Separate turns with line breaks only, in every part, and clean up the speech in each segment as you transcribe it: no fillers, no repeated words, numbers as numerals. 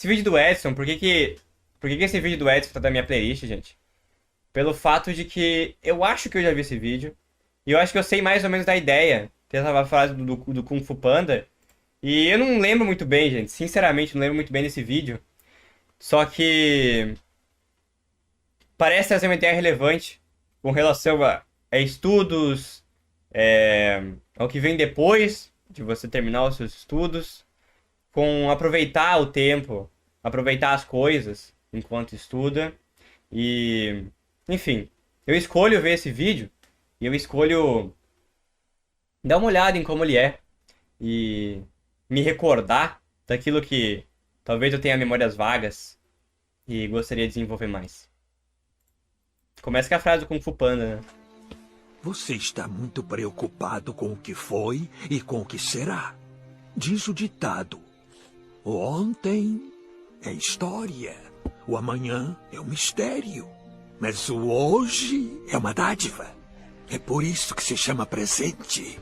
Esse vídeo do Edson, por que que esse vídeo do Edson tá da minha playlist, gente? Pelo fato de que eu acho que eu já vi esse vídeo. E eu acho que eu sei mais ou menos da ideia. Tem essa frase do Kung Fu Panda. E eu não lembro muito bem, gente. Sinceramente, não lembro muito bem desse vídeo. Só que parece trazer uma ideia relevante com relação a estudos, ao que vem depois de você terminar os seus estudos, com aproveitar o tempo, aproveitar as coisas enquanto estuda. E, enfim, eu escolho ver esse vídeo e eu escolho dar uma olhada em como ele é e me recordar daquilo que talvez eu tenha memórias vagas e gostaria de desenvolver mais. Começa com a frase do Kung Fu Panda, né?
Você está muito preocupado com o que foi e com o que será. Diz o ditado: o ontem é história, o amanhã é um mistério, mas o hoje é uma dádiva. É por isso que se chama presente.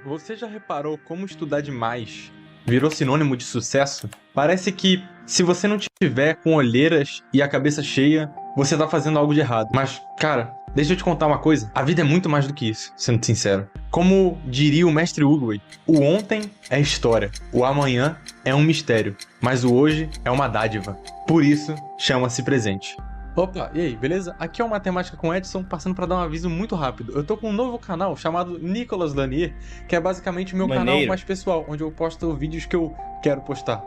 Você já reparou como estudar demais virou sinônimo de sucesso? Parece que se você não tiver com olheiras e a cabeça cheia, você tá fazendo algo de errado. Mas, cara, deixa eu te contar uma coisa. A vida é muito mais do que isso, sendo sincero. Como diria o mestre Uguay, o ontem é história, o amanhã é um mistério, mas o hoje é uma dádiva. Por isso, chama-se presente. Opa, e aí, beleza? Aqui é o Matemática com Edson, passando para dar um aviso muito rápido. Eu tô com um novo canal chamado Nicolas Lanier, que é basicamente o meu canal mais pessoal, onde eu posto vídeos que eu quero postar.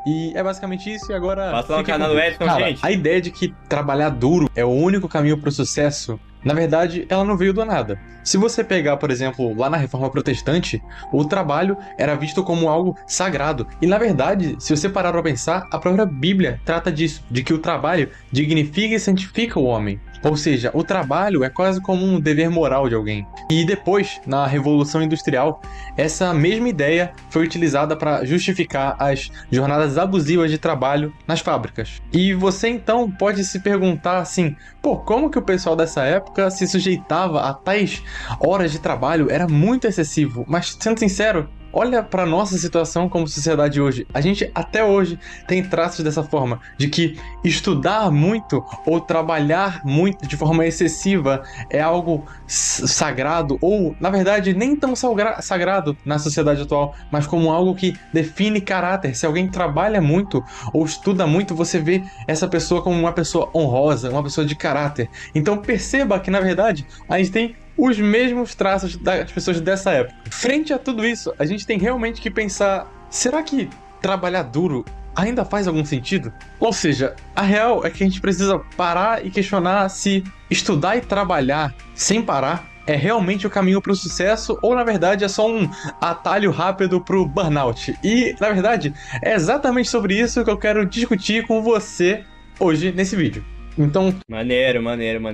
E é basicamente isso, e agora...
Passa lá no canal do Edson,
cara,
gente.
A ideia de que trabalhar duro é o único caminho pro sucesso, na verdade, ela não veio do nada. Se você pegar, por exemplo, lá na Reforma Protestante, o trabalho era visto como algo sagrado. E na verdade, se você parar para pensar, a própria Bíblia trata disso, de que o trabalho dignifica e santifica o homem. Ou seja, o trabalho é quase como um dever moral de alguém. E depois, na Revolução Industrial, essa mesma ideia foi utilizada para justificar as jornadas abusivas de trabalho nas fábricas. E você então pode se perguntar assim, pô, como que o pessoal dessa época se sujeitava a tais horas de trabalho? Era muito excessivo, mas sendo sincero, olha para nossa situação como sociedade hoje. A gente até hoje tem traços dessa forma, de que estudar muito ou trabalhar muito de forma excessiva é algo sagrado, ou na verdade nem tão sagrado na sociedade atual, mas como algo que define caráter. Se alguém trabalha muito ou estuda muito, você vê essa pessoa como uma pessoa honrosa, uma pessoa de caráter. Então perceba que na verdade a gente tem os mesmos traços das pessoas dessa época. Frente a tudo isso, a gente tem realmente que pensar, será que trabalhar duro ainda faz algum sentido? Ou seja, a real é que a gente precisa parar e questionar se estudar e trabalhar sem parar é realmente o caminho para o sucesso, ou na verdade é só um atalho rápido para o burnout. E na verdade é exatamente sobre isso que eu quero discutir com você hoje nesse vídeo. Então...
Maneiro.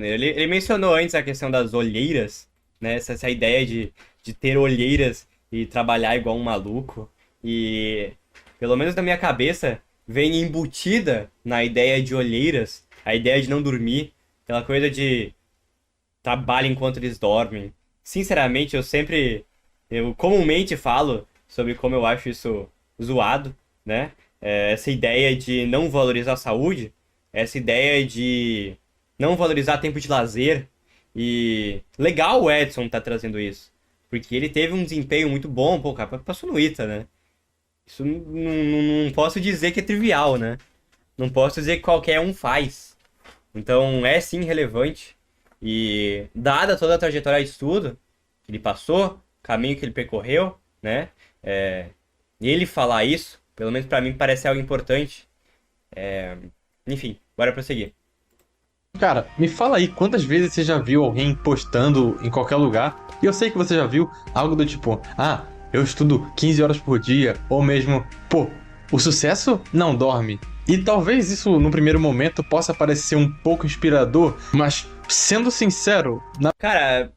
Ele mencionou antes a questão das olheiras, né? Essa ideia de ter olheiras e trabalhar igual um maluco. E, pelo menos na minha cabeça, vem embutida na ideia de olheiras, a ideia de não dormir, aquela coisa de trabalho enquanto eles dormem. Sinceramente, eu comumente falo sobre como eu acho isso zoado, né? Essa ideia de não valorizar a saúde, essa ideia de não valorizar tempo de lazer. E legal o Edson tá trazendo isso, porque ele teve um desempenho muito bom. Pô, o cara passou no ITA, né? Isso não posso dizer que é trivial, né? Não posso dizer que qualquer um faz. Então é sim relevante. E dada toda a trajetória de estudo que ele passou, o caminho que ele percorreu, né? E ele falar isso, pelo menos pra mim, parece algo importante. Enfim, bora prosseguir.
Cara, me fala aí, quantas vezes você já viu alguém postando em qualquer lugar? E eu sei que você já viu algo do tipo, ah, eu estudo 15 horas por dia, ou mesmo, pô, o sucesso não dorme. E talvez isso, no primeiro momento, possa parecer um pouco inspirador, mas, sendo sincero...
Cara,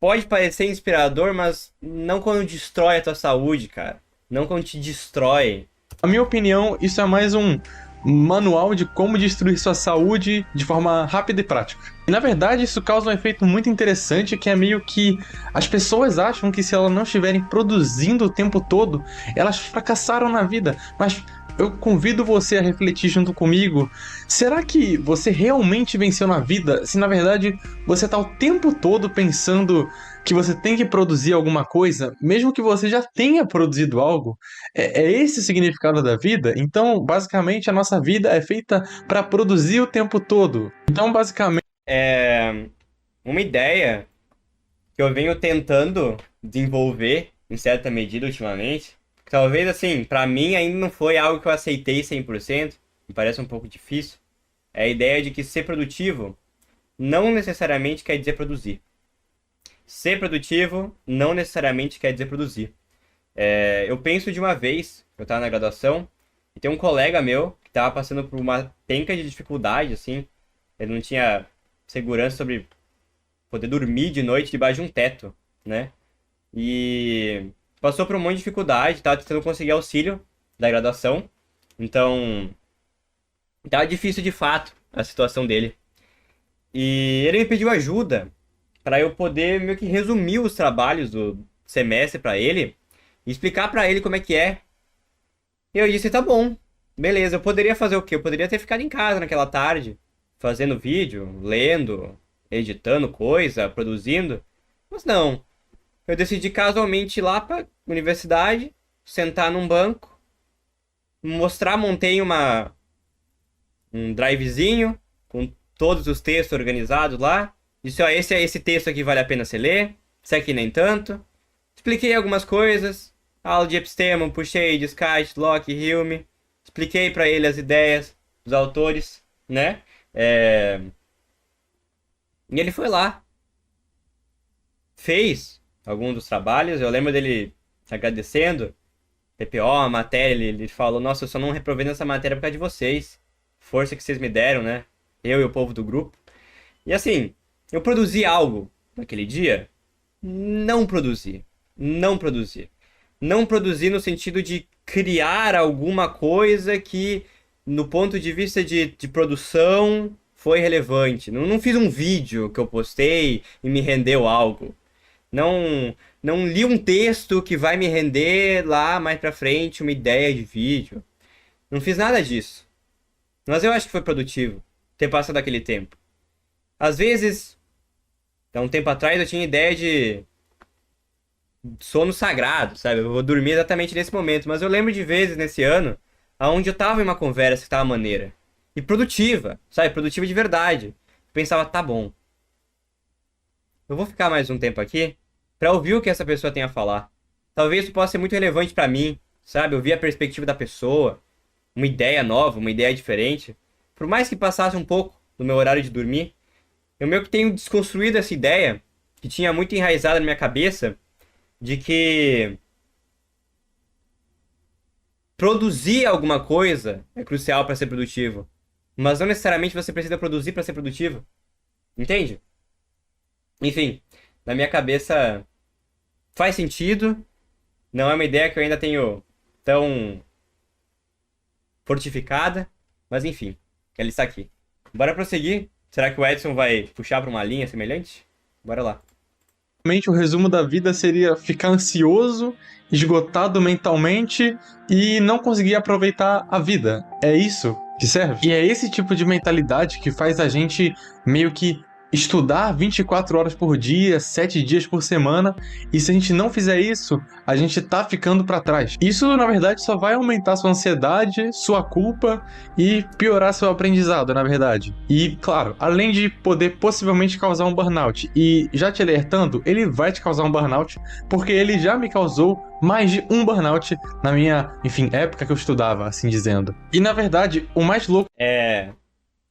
pode parecer inspirador, mas não quando destrói a tua saúde, cara. Não quando te destrói.
Na minha opinião, isso é mais um manual de como destruir sua saúde de forma rápida e prática. E na verdade isso causa um efeito muito interessante que é meio que as pessoas acham que se elas não estiverem produzindo o tempo todo, elas fracassaram na vida. Mas eu convido você a refletir junto comigo. Será que você realmente venceu na vida se na verdade você está o tempo todo pensando que você tem que produzir alguma coisa, mesmo que você já tenha produzido algo? É esse o significado da vida? Então, basicamente, a nossa vida é feita para produzir o tempo todo. Então, basicamente,
É uma ideia que eu venho tentando desenvolver em certa medida ultimamente. Que talvez, assim, pra mim ainda não foi algo que eu aceitei 100%, me parece um pouco difícil. É a ideia de que ser produtivo não necessariamente quer dizer produzir. Ser produtivo não necessariamente quer dizer produzir. Eu penso de uma vez, eu tava na graduação, e tem um colega meu que tava passando por uma penca de dificuldade, assim. Ele não tinha segurança sobre poder dormir de noite debaixo de um teto, né? E passou por um monte de dificuldade, tava tentando conseguir auxílio da graduação. Então, tava difícil de fato a situação dele. E ele me pediu ajuda para eu poder meio que resumir os trabalhos do semestre para ele e explicar para ele como é que é. E eu disse, tá bom, beleza, eu poderia fazer o quê? Eu poderia ter ficado em casa naquela tarde, fazendo vídeo, lendo, editando coisa, produzindo. Mas não, eu decidi casualmente ir lá pra universidade, sentar num banco, montei um drivezinho com todos os textos organizados lá. Disse, ó, esse texto aqui vale a pena você ler, esse aqui nem tanto. Expliquei algumas coisas, aula de epistemo, puxei Descartes, Locke, Hume. Expliquei pra ele as ideias dos autores, né? E ele foi lá, fez algum dos trabalhos. Eu lembro dele agradecendo, PPO, a matéria, ele falou, nossa, eu só não reprovei nessa matéria por causa de vocês. Força que vocês me deram, né? Eu e o povo do grupo. E assim, eu produzi algo naquele dia? Não produzi. Não produzi. Não produzi no sentido de criar alguma coisa que, no ponto de vista de produção, foi relevante. Não fiz um vídeo que eu postei e me rendeu algo. Não li um texto que vai me render lá mais pra frente uma ideia de vídeo. Não fiz nada disso. Mas eu acho que foi produtivo ter passado aquele tempo. Às vezes, há um tempo atrás eu tinha ideia de sono sagrado, sabe? Eu vou dormir exatamente nesse momento. Mas eu lembro de vezes nesse ano onde eu tava em uma conversa que tava maneira. E produtiva, sabe? Produtiva de verdade. Eu pensava, tá bom. Eu vou ficar mais um tempo aqui pra ouvir o que essa pessoa tem a falar. Talvez isso possa ser muito relevante pra mim, sabe? Ouvir a perspectiva da pessoa, uma ideia nova, uma ideia diferente. Por mais que passasse um pouco do meu horário de dormir, eu meio que tenho desconstruído essa ideia, que tinha muito enraizada na minha cabeça, de que produzir alguma coisa é crucial pra ser produtivo. Mas não necessariamente você precisa produzir pra ser produtivo. Entende? Enfim, na minha cabeça faz sentido. Não é uma ideia que eu ainda tenho tão fortificada. Mas enfim, ela está aqui. Bora prosseguir. Será que o Edson vai puxar pra uma linha semelhante? Bora lá.
o resumo da vida seria ficar ansioso, esgotado mentalmente e não conseguir aproveitar a vida. É isso que serve? E é esse tipo de mentalidade que faz a gente meio que estudar 24 horas por dia, 7 dias por semana, e se a gente não fizer isso, a gente tá ficando pra trás. Isso, na verdade, só vai aumentar sua ansiedade, sua culpa e piorar seu aprendizado, na verdade. E, claro, além de poder possivelmente causar um burnout, e já te alertando, ele vai te causar um burnout, porque ele já me causou mais de um burnout na minha, enfim, época que eu estudava, assim dizendo. E, na verdade, o mais louco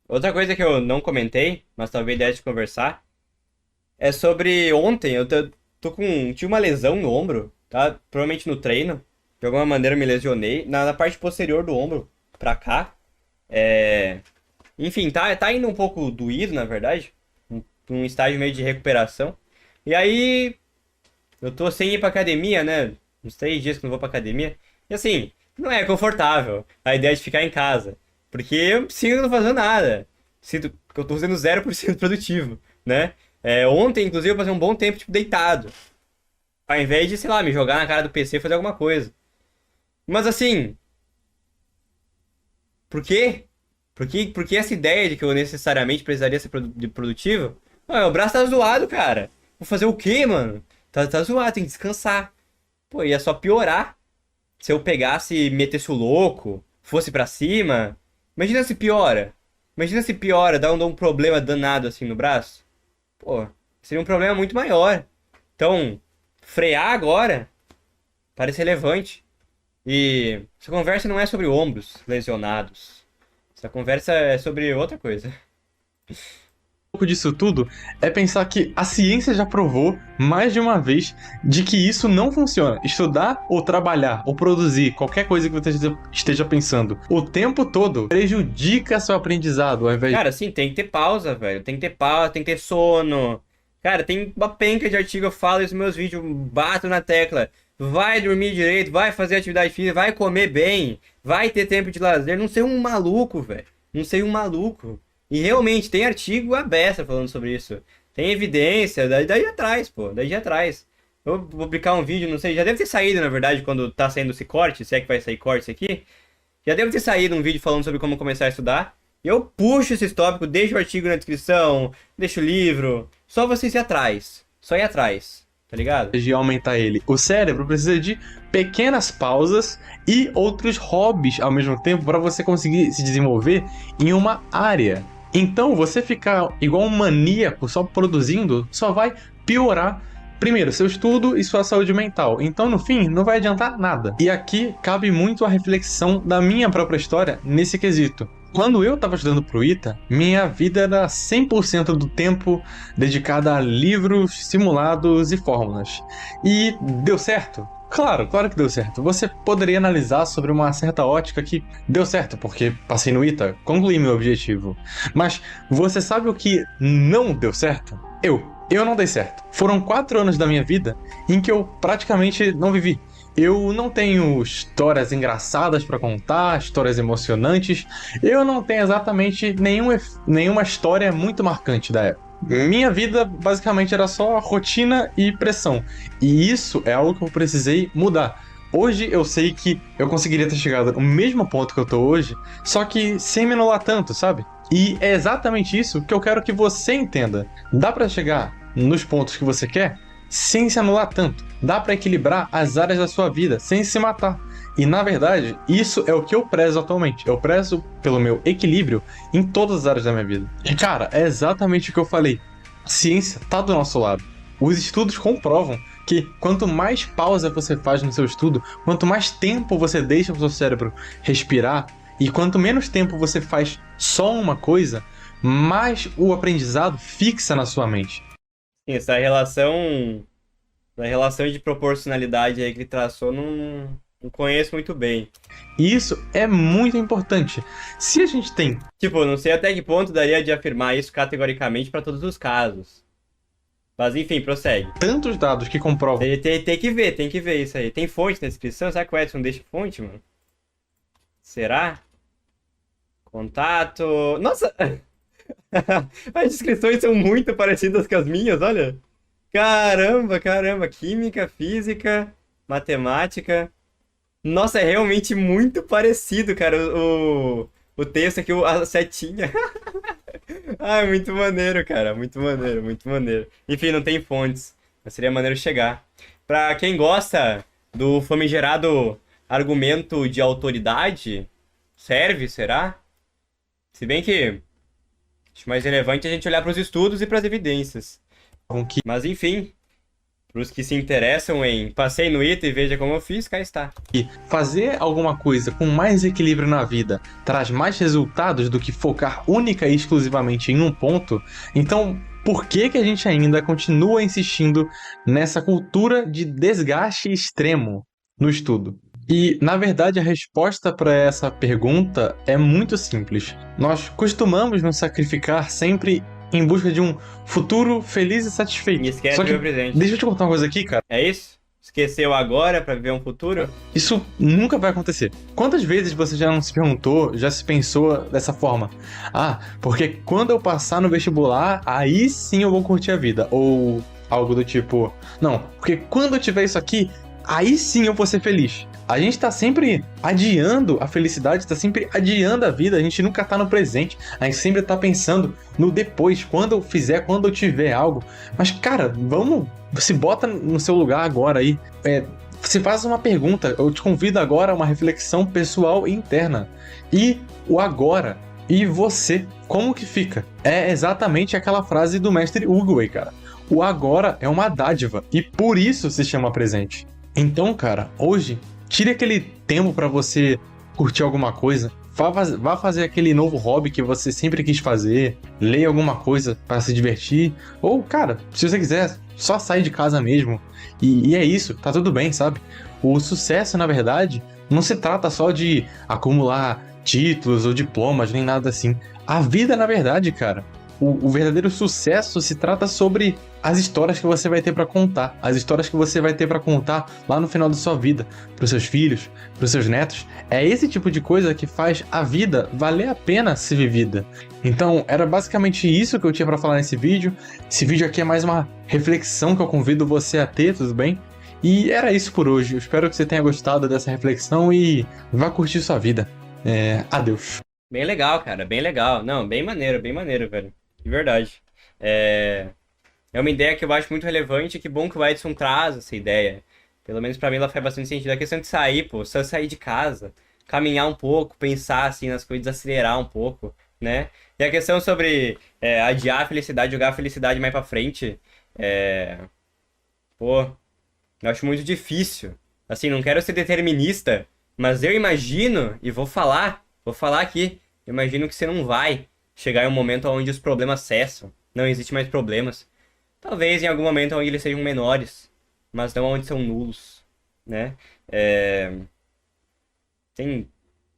Outra coisa que eu não comentei, mas talvez deve de conversar, é sobre ontem. Tive uma lesão no ombro, tá? Provavelmente no treino. De alguma maneira eu me lesionei. Na parte posterior do ombro, pra cá. Enfim, tá indo um pouco doído, na verdade. Um estágio meio de recuperação. E aí, eu tô sem ir pra academia, né? Uns 3 dias que não vou pra academia. E assim, não é confortável a ideia de ficar em casa. Porque eu sinto que não tô fazendo nada. Sinto Porque eu tô sendo 0% produtivo, né? Ontem, inclusive, eu passei um bom tempo, tipo, deitado. Ao invés de, sei lá, me jogar na cara do PC e fazer alguma coisa. Mas assim, por quê? Por que essa ideia de que eu necessariamente precisaria ser de produtivo? Meu braço tá zoado, cara. Vou fazer o quê, mano? Tá zoado, tem que descansar. Pô, ia só piorar se eu pegasse e metesse o louco, fosse pra cima. Imagina se piora. Imagina se piora, dá um problema danado assim no braço. Pô, seria um problema muito maior. Então, frear agora parece relevante. E essa conversa não é sobre ombros lesionados. Essa conversa é sobre outra coisa.
Pouco disso tudo é pensar que a ciência já provou mais de uma vez de que isso não funciona. Estudar ou trabalhar ou produzir qualquer coisa que você esteja pensando o tempo todo prejudica seu aprendizado ao invés
Cara, sim, tem que ter pausa, velho. Tem que ter pausa, tem que ter sono. Cara, tem uma penca de artigo, eu falo isso nos meus vídeos, bato na tecla. Vai dormir direito, vai fazer atividade física, vai comer bem, vai ter tempo de lazer. Não ser um maluco, velho. Não ser um maluco. E realmente, tem artigo à beça falando sobre isso. Tem evidência, daí atrás, pô. Daí de atrás. Eu vou publicar um vídeo, não sei, já deve ter saído, na verdade, quando tá saindo esse corte, se é que vai sair corte aqui. Já deve ter saído um vídeo falando sobre como começar a estudar. E eu puxo esses tópicos, deixo o artigo na descrição, deixo o livro. Só vocês ir atrás. Só ir atrás, tá ligado?
de aumentar ele. O cérebro precisa de pequenas pausas e outros hobbies ao mesmo tempo para você conseguir se desenvolver em uma área. Então, você ficar igual um maníaco só produzindo só vai piorar, primeiro, seu estudo e sua saúde mental. Então, no fim, não vai adiantar nada. E aqui cabe muito a reflexão da minha própria história nesse quesito. Quando eu estava estudando pro ITA, minha vida era 100% do tempo dedicada a livros, simulados e fórmulas. E deu certo? Claro que deu certo. Você poderia analisar sobre uma certa ótica que deu certo, porque passei no ITA, concluí meu objetivo. Mas você sabe o que não deu certo? Eu não dei certo. Foram 4 anos da minha vida em que eu praticamente não vivi. Eu não tenho histórias engraçadas para contar, histórias emocionantes. Eu não tenho exatamente nenhuma história muito marcante da época. Minha vida basicamente era só rotina e pressão. E isso é algo que eu precisei mudar. Hoje eu sei que eu conseguiria ter chegado no mesmo ponto que eu tô hoje, só que sem me anular tanto, sabe? E é exatamente isso que eu quero que você entenda. Dá pra chegar nos pontos que você quer sem se anular tanto. Dá pra equilibrar as áreas da sua vida sem se matar. E na verdade, isso é o que eu prezo atualmente. Eu prezo pelo meu equilíbrio em todas as áreas da minha vida. E cara, é exatamente o que eu falei. A ciência tá do nosso lado. Os estudos comprovam que quanto mais pausa você faz no seu estudo, quanto mais tempo você deixa o seu cérebro respirar, e quanto menos tempo você faz só uma coisa, mais o aprendizado fixa na sua mente.
Sim, essa relação de proporcionalidade aí que ele traçou, não conheço muito bem.
E isso é muito importante. Se a gente tem...
Tipo, não sei até que ponto daria de afirmar isso categoricamente para todos os casos. Mas enfim, prossegue.
tantos dados que comprovam...
Tem que ver isso aí. Tem fonte na descrição? Será que o Edson deixa fonte, mano? Será? Contato... Nossa! As descrições são muito parecidas com as minhas, olha. Caramba. Química, física, matemática. Nossa, é realmente muito parecido, cara, o texto aqui, a setinha. Ai, muito maneiro, cara. Muito maneiro. Enfim, não tem fontes, mas seria maneiro chegar. Pra quem gosta do famigerado argumento de autoridade, serve, será? Se bem que acho mais relevante a gente olhar para os estudos e para as evidências. Mas enfim, para os que se interessam em passei no ITA e veja como eu fiz, cá está.
E fazer alguma coisa com mais equilíbrio na vida traz mais resultados do que focar única e exclusivamente em um ponto, então por que a gente ainda continua insistindo nessa cultura de desgaste extremo no estudo? E, na verdade, a resposta para essa pergunta é muito simples. Nós costumamos nos sacrificar sempre em busca de um futuro feliz e satisfeito.
E esquece
Só
do
que,
meu presente.
deixa eu te contar uma coisa aqui, cara.
É isso? esquecer o agora pra viver um futuro?
Isso nunca vai acontecer. Quantas vezes você já não se perguntou, já se pensou dessa forma? Ah, porque quando eu passar no vestibular, aí sim eu vou curtir a vida. Ou algo do tipo, não, porque quando eu tiver isso aqui, aí sim eu vou ser feliz. A gente tá sempre adiando a felicidade, tá sempre adiando a vida, a gente nunca tá no presente, a gente sempre tá pensando no depois, quando eu fizer, quando eu tiver algo. Mas, cara, vamos, se bota no seu lugar agora aí, você faz uma pergunta, eu te convido agora a uma reflexão pessoal e interna. E o agora? E você? Como que fica? É exatamente aquela frase do mestre Uguay, cara. O agora é uma dádiva e por isso se chama presente. Então, cara, hoje, tire aquele tempo pra você curtir alguma coisa. Vá fazer aquele novo hobby que você sempre quis fazer. Leia alguma coisa pra se divertir. Ou, cara, se você quiser, só sair de casa mesmo. E é isso, tá tudo bem, sabe? O sucesso, na verdade, não se trata só de acumular títulos ou diplomas, nem nada assim. A vida, na verdade, cara, o verdadeiro sucesso se trata sobre as histórias que você vai ter pra contar, as histórias que você vai ter pra contar lá no final da sua vida, pros seus filhos, pros seus netos. É esse tipo de coisa que faz a vida valer a pena ser vivida. Então, era basicamente isso que eu tinha pra falar nesse vídeo. Esse vídeo aqui é mais uma reflexão que eu convido você a ter, tudo bem? E era isso por hoje. Eu espero que você tenha gostado dessa reflexão e vá curtir sua vida. Adeus.
Bem legal, cara, bem legal. Não, bem maneiro, velho. De verdade. É uma ideia que eu acho muito relevante e que bom que o Edson traz essa ideia. Pelo menos pra mim ela faz bastante sentido. A questão de sair, pô, só sair de casa, caminhar um pouco, pensar assim nas coisas, acelerar um pouco, né? E a questão sobre adiar a felicidade, jogar a felicidade mais pra frente, pô, eu acho muito difícil. Assim, não quero ser determinista, mas eu imagino, e vou falar aqui, eu imagino que você não vai chegar em um momento onde os problemas cessam, não existe mais problemas. Talvez em algum momento onde eles sejam menores, mas não onde são nulos, né?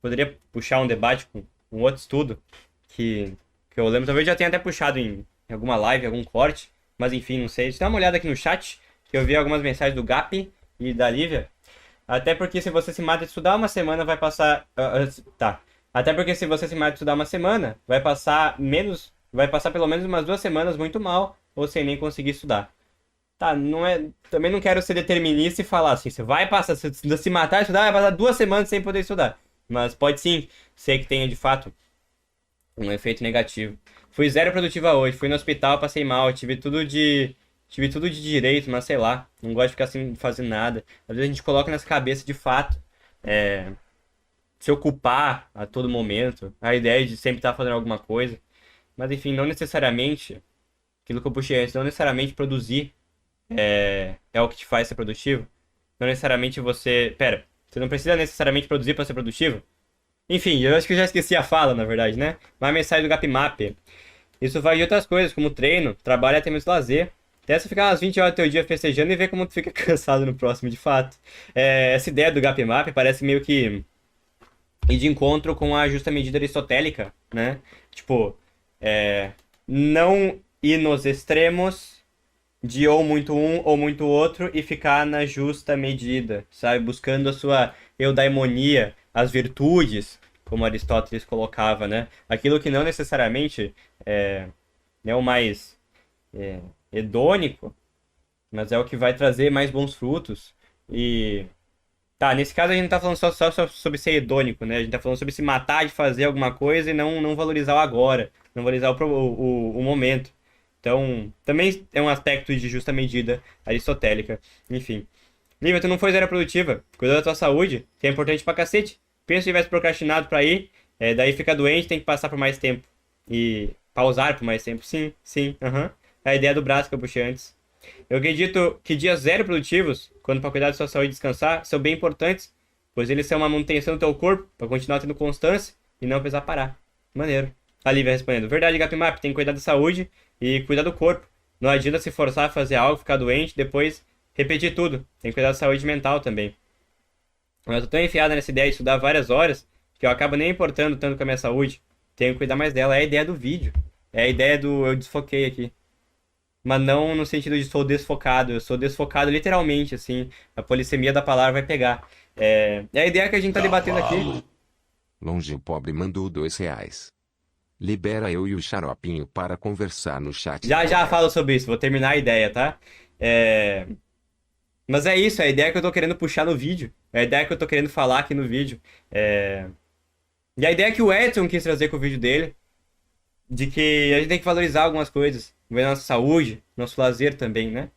Poderia puxar um debate com um outro estudo que eu lembro, talvez já tenha até puxado em alguma live, algum corte, mas enfim, não sei. Deixa eu dar uma olhada aqui no chat, que eu vi algumas mensagens do Gap e da Lívia. Até porque se você se mata de estudar uma semana, vai passar... tá. Até porque se você se mata de estudar uma semana, vai passar pelo menos umas 2 semanas muito mal, ou sem nem conseguir estudar. Tá, também não quero ser determinista e falar assim, você vai passar, se matar de estudar, vai passar 2 semanas sem poder estudar. Mas pode sim ser que tenha de fato um efeito negativo. Fui zero produtiva hoje, fui no hospital, passei mal, tive tudo de direito, mas sei lá, não gosto de ficar sem fazer nada. Às vezes a gente coloca nessa cabeça de fato, se ocupar a todo momento, a ideia de sempre estar fazendo alguma coisa. Mas enfim, não necessariamente, aquilo que eu puxei antes, não necessariamente produzir é o que te faz ser produtivo. Não necessariamente você não precisa necessariamente produzir para ser produtivo. Enfim, eu acho que eu já esqueci a fala, na verdade, né? Mas a mensagem do Gapmap. Isso vai de outras coisas, como treino, trabalho e até mesmo lazer. Testa ficar umas 20 horas do teu dia festejando e ver como tu fica cansado no próximo, de fato. Essa ideia do Gapmap parece meio que ir de encontro com a justa medida aristotélica, né? Tipo, não ir nos extremos de ou muito um ou muito outro e ficar na justa medida, sabe? Buscando a sua eudaimonia, as virtudes, como Aristóteles colocava, né? Aquilo que não necessariamente é o mais hedônico, mas é o que vai trazer mais bons frutos. E tá, nesse caso a gente não tá falando só sobre ser hedônico, né? A gente tá falando sobre se matar de fazer alguma coisa e não valorizar o agora, não valorizar o momento. Então, também é um aspecto de justa medida aristotélica. Enfim. Lívia, tu não foi zero produtiva. Cuida da tua saúde, que é importante pra cacete. Pensa se tivesse procrastinado pra ir, daí fica doente, tem que passar por mais tempo. E pausar por mais tempo. Sim, aham. É a ideia do braço que eu puxei antes. Eu acredito que dias zero produtivos, quando pra cuidar da sua saúde e descansar, são bem importantes, pois eles são uma manutenção do teu corpo, pra continuar tendo constância e não precisar parar. Maneiro. A Lívia respondendo. Verdade, Gapmap, tem que cuidar da saúde e cuidar do corpo. Não adianta se forçar a fazer algo, ficar doente, depois repetir tudo. Tem que cuidar da saúde mental também. Mas eu tô tão enfiada nessa ideia de estudar várias horas que eu acabo nem importando tanto com a minha saúde. Tenho que cuidar mais dela. É a ideia do vídeo. É a ideia do eu desfoquei aqui. mas não no sentido de sou desfocado. Eu sou desfocado literalmente, assim. A polissemia da palavra vai pegar. É a ideia que a gente tá debatendo aqui.
Longe o pobre mandou R$ 2. Libera eu e o Xaropinho para conversar no chat.
Já falo sobre isso, vou terminar a ideia, tá? Mas é isso, é a ideia que eu tô querendo puxar no vídeo. É a ideia que eu tô querendo falar aqui no vídeo. E a ideia que o Edson quis trazer com o vídeo dele, de que a gente tem que valorizar algumas coisas. Ver nossa saúde, nosso lazer também, né?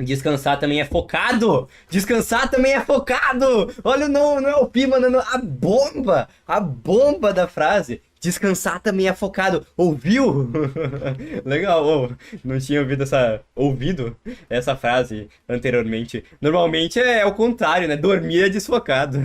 Descansar também é focado! Descansar também é focado! Olha, não é o pi, mano, a bomba! A bomba da frase! Descansar também é focado. Ouviu? Legal, não tinha ouvido essa frase anteriormente. Normalmente é o contrário, né? Dormir é desfocado.